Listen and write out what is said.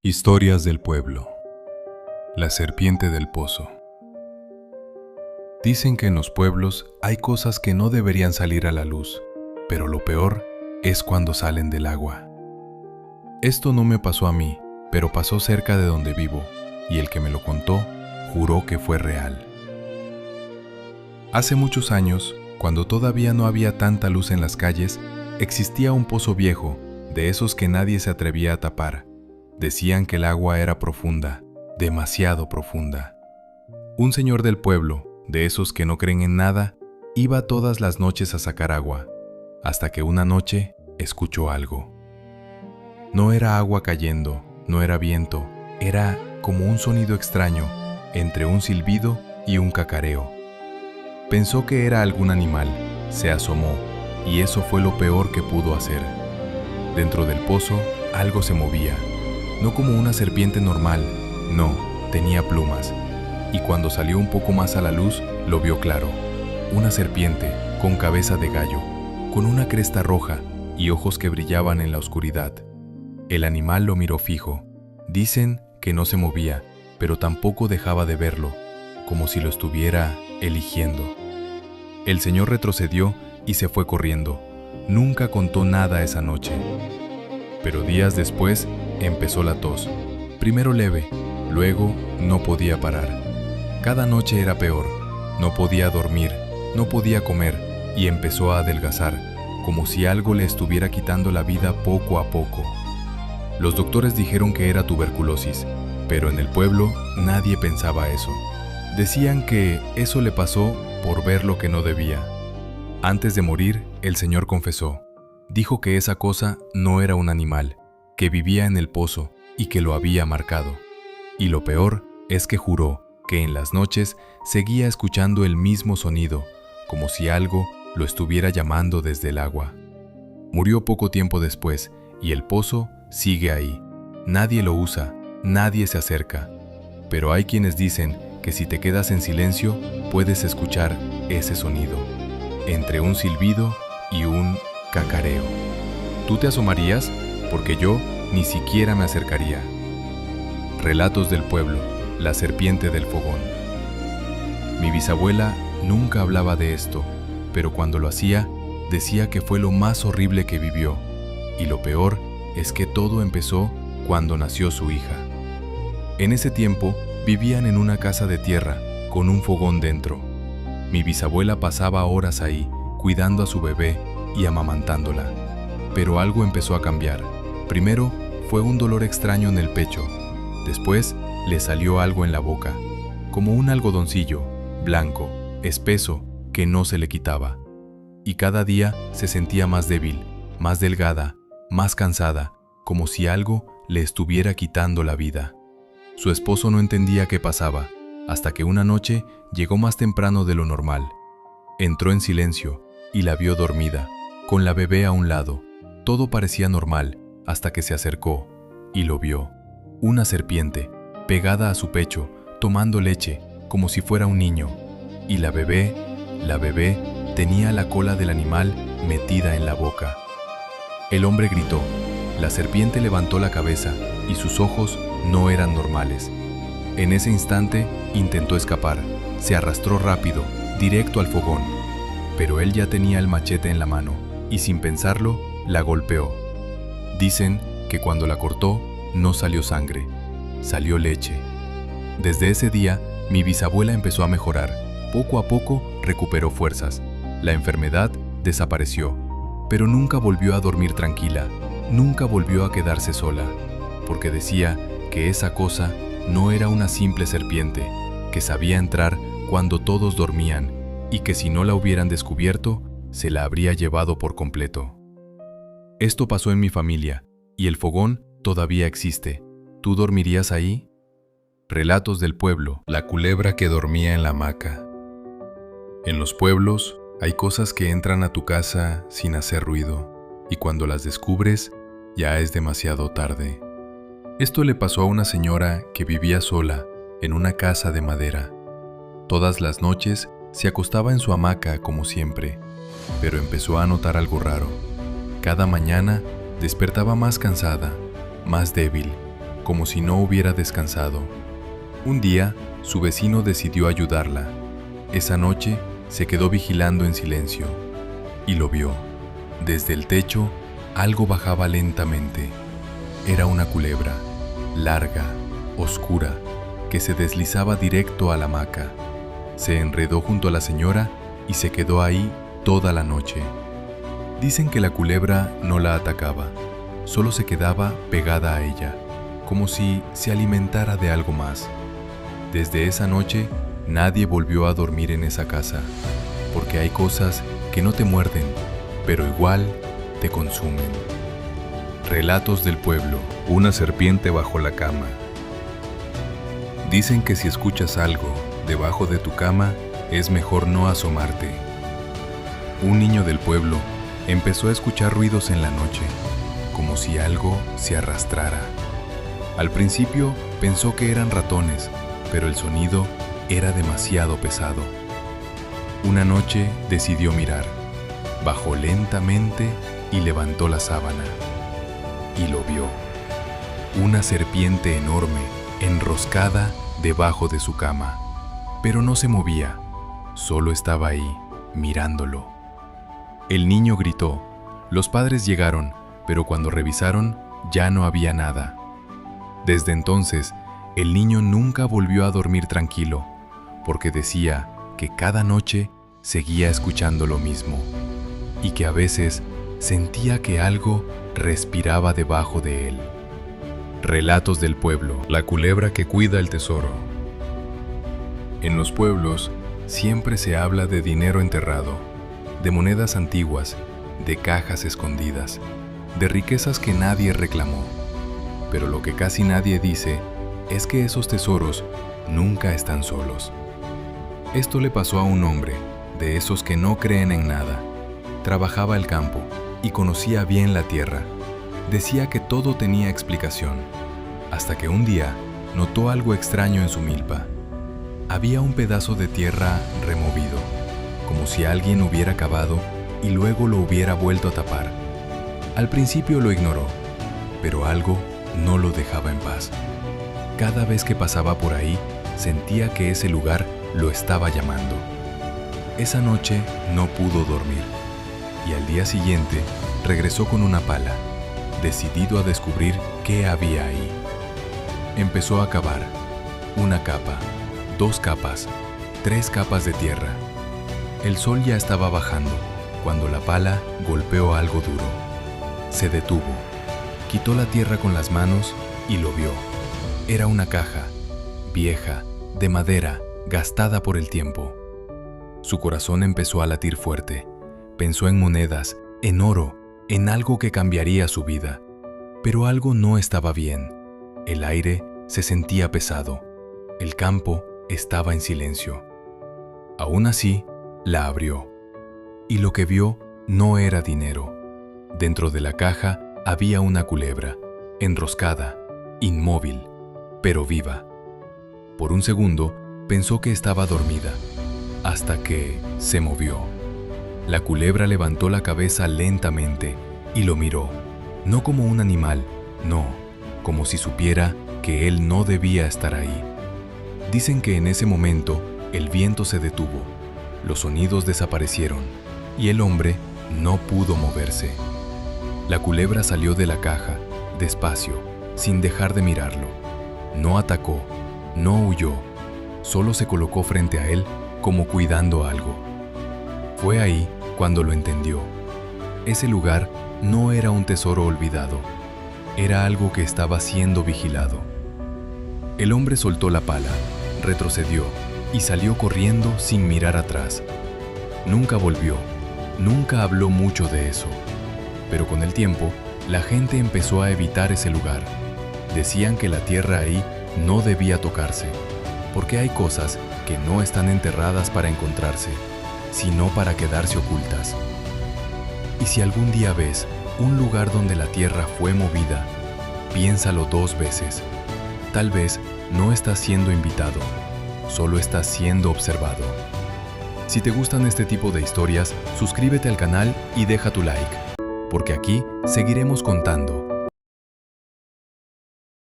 Historias del pueblo. La serpiente del pozo. Dicen que en los pueblos hay cosas que no deberían salir a la luz, pero lo peor es cuando salen del agua. Esto no me pasó a mí, pero pasó cerca de donde vivo, y el que me lo contó juró que fue real. Hace muchos años, cuando todavía no había tanta luz en las calles, existía un pozo viejo, de esos que nadie se atrevía a tapar. Decían que el agua era profunda, demasiado profunda. Un señor del pueblo, de esos que no creen en nada, iba todas las noches a sacar agua, hasta que una noche escuchó algo. No era agua cayendo, no era viento, era como un sonido extraño, entre un silbido y un cacareo. Pensó que era algún animal, se asomó, y eso fue lo peor que pudo hacer. Dentro del pozo, algo se movía. No como una serpiente normal, no, tenía plumas. Y cuando salió un poco más a la luz, lo vio claro. Una serpiente con cabeza de gallo, con una cresta roja y ojos que brillaban en la oscuridad. El animal lo miró fijo. Dicen que no se movía, pero tampoco dejaba de verlo, como si lo estuviera eligiendo. El señor retrocedió y se fue corriendo. Nunca contó nada esa noche. Pero días después empezó la tos. Primero leve, luego no podía parar. Cada noche era peor. No podía dormir, no podía comer y empezó a adelgazar, como si algo le estuviera quitando la vida poco a poco. Los doctores dijeron que era tuberculosis, pero en el pueblo nadie pensaba eso. Decían que eso le pasó por ver lo que no debía. Antes de morir, el señor confesó. Dijo que esa cosa no era un animal, que vivía en el pozo y que lo había marcado. Y lo peor es que juró que en las noches seguía escuchando el mismo sonido, como si algo lo estuviera llamando desde el agua. Murió poco tiempo después y el pozo sigue ahí. Nadie lo usa, nadie se acerca. Pero hay quienes dicen que si te quedas en silencio puedes escuchar ese sonido, entre un silbido y un cacareo. ¿Tú te asomarías? Porque yo ni siquiera me acercaría. Relatos del pueblo, la serpiente del fogón. Mi bisabuela nunca hablaba de esto, pero cuando lo hacía, decía que fue lo más horrible que vivió. Y lo peor es que todo empezó cuando nació su hija. En ese tiempo, vivían en una casa de tierra, con un fogón dentro. Mi bisabuela pasaba horas ahí, cuidando a su bebé y amamantándola. Pero algo empezó a cambiar. Primero fue un dolor extraño en el pecho. Después le salió algo en la boca, como un algodoncillo, blanco, espeso, que no se le quitaba. Y cada día se sentía más débil, más delgada, más cansada, como si algo le estuviera quitando la vida. Su esposo no entendía qué pasaba, hasta que una noche llegó más temprano de lo normal. Entró en silencio y la vio dormida, con la bebé a un lado. Todo parecía normal, hasta que se acercó y lo vio. Una serpiente, pegada a su pecho, tomando leche, como si fuera un niño. Y la bebé tenía la cola del animal metida en la boca. El hombre gritó. La serpiente levantó la cabeza y sus ojos no eran normales. En ese instante intentó escapar. Se arrastró rápido, directo al fogón. Pero él ya tenía el machete en la mano y sin pensarlo, la golpeó. Dicen que cuando la cortó, no salió sangre, salió leche. Desde ese día, mi bisabuela empezó a mejorar. Poco a poco recuperó fuerzas. La enfermedad desapareció, pero nunca volvió a dormir tranquila, nunca volvió a quedarse sola, porque decía que esa cosa no era una simple serpiente, que sabía entrar cuando todos dormían y que si no la hubieran descubierto, se la habría llevado por completo. Esto pasó en mi familia, y el fogón todavía existe. ¿Tú dormirías ahí? Relatos del pueblo, la culebra que dormía en la hamaca. En los pueblos hay cosas que entran a tu casa sin hacer ruido, y cuando las descubres, ya es demasiado tarde. Esto le pasó a una señora que vivía sola en una casa de madera. Todas las noches se acostaba en su hamaca como siempre, pero empezó a notar algo raro. Cada mañana despertaba más cansada, más débil, como si no hubiera descansado. Un día, su vecino decidió ayudarla. Esa noche, se quedó vigilando en silencio y lo vio. Desde el techo, algo bajaba lentamente. Era una culebra, larga, oscura, que se deslizaba directo a la hamaca. Se enredó junto a la señora y se quedó ahí toda la noche. Dicen que la culebra no la atacaba, solo se quedaba pegada a ella, como si se alimentara de algo más. Desde esa noche, nadie volvió a dormir en esa casa, porque hay cosas que no te muerden, pero igual te consumen. Relatos del pueblo. Una serpiente bajo la cama. Dicen que si escuchas algo debajo de tu cama, es mejor no asomarte. Un niño del pueblo empezó a escuchar ruidos en la noche, como si algo se arrastrara. Al principio pensó que eran ratones, pero el sonido era demasiado pesado. Una noche decidió mirar. Bajó lentamente y levantó la sábana. Y lo vio. Una serpiente enorme, enroscada debajo de su cama. Pero no se movía, solo estaba ahí, mirándolo. El niño gritó. Los padres llegaron, pero cuando revisaron, ya no había nada. Desde entonces, el niño nunca volvió a dormir tranquilo, porque decía que cada noche seguía escuchando lo mismo, y que a veces sentía que algo respiraba debajo de él. Relatos del pueblo. La culebra que cuida el tesoro. En los pueblos siempre se habla de dinero enterrado, de monedas antiguas, de cajas escondidas, de riquezas que nadie reclamó. Pero lo que casi nadie dice es que esos tesoros nunca están solos. Esto le pasó a un hombre, de esos que no creen en nada. Trabajaba el campo y conocía bien la tierra. Decía que todo tenía explicación, hasta que un día notó algo extraño en su milpa. Había un pedazo de tierra removido, como si alguien hubiera cavado y luego lo hubiera vuelto a tapar. Al principio lo ignoró, pero algo no lo dejaba en paz. Cada vez que pasaba por ahí, sentía que ese lugar lo estaba llamando. Esa noche no pudo dormir, y al día siguiente regresó con una pala, decidido a descubrir qué había ahí. Empezó a cavar. Una capa, 2 capas, 3 capas de tierra. El sol ya estaba bajando cuando la pala golpeó algo duro. Se detuvo, quitó la tierra con las manos y lo vio. Era una caja, vieja, de madera, gastada por el tiempo. Su corazón empezó a latir fuerte. Pensó en monedas, en oro, en algo que cambiaría su vida. Pero algo no estaba bien. El aire se sentía pesado. El campo estaba en silencio. Aún así, la abrió. Y lo que vio no era dinero. Dentro de la caja había una culebra, enroscada, inmóvil, pero viva. Por un segundo pensó que estaba dormida, hasta que se movió. La culebra levantó la cabeza lentamente y lo miró, no como un animal, no, como si supiera que él no debía estar ahí. Dicen que en ese momento el viento se detuvo, los sonidos desaparecieron y el hombre no pudo moverse. La culebra salió de la caja, despacio, sin dejar de mirarlo. No atacó, no huyó, solo se colocó frente a él como cuidando algo. Fue ahí cuando lo entendió. Ese lugar no era un tesoro olvidado, era algo que estaba siendo vigilado. El hombre soltó la pala, retrocedió y salió corriendo sin mirar atrás. Nunca volvió, nunca habló mucho de eso. Pero con el tiempo, la gente empezó a evitar ese lugar. Decían que la tierra ahí no debía tocarse, porque hay cosas que no están enterradas para encontrarse, sino para quedarse ocultas. Y si algún día ves un lugar donde la tierra fue movida, piénsalo 2 veces. Tal vez no estás siendo invitado, solo estás siendo observado. Si te gustan este tipo de historias, suscríbete al canal y deja tu like, porque aquí seguiremos contando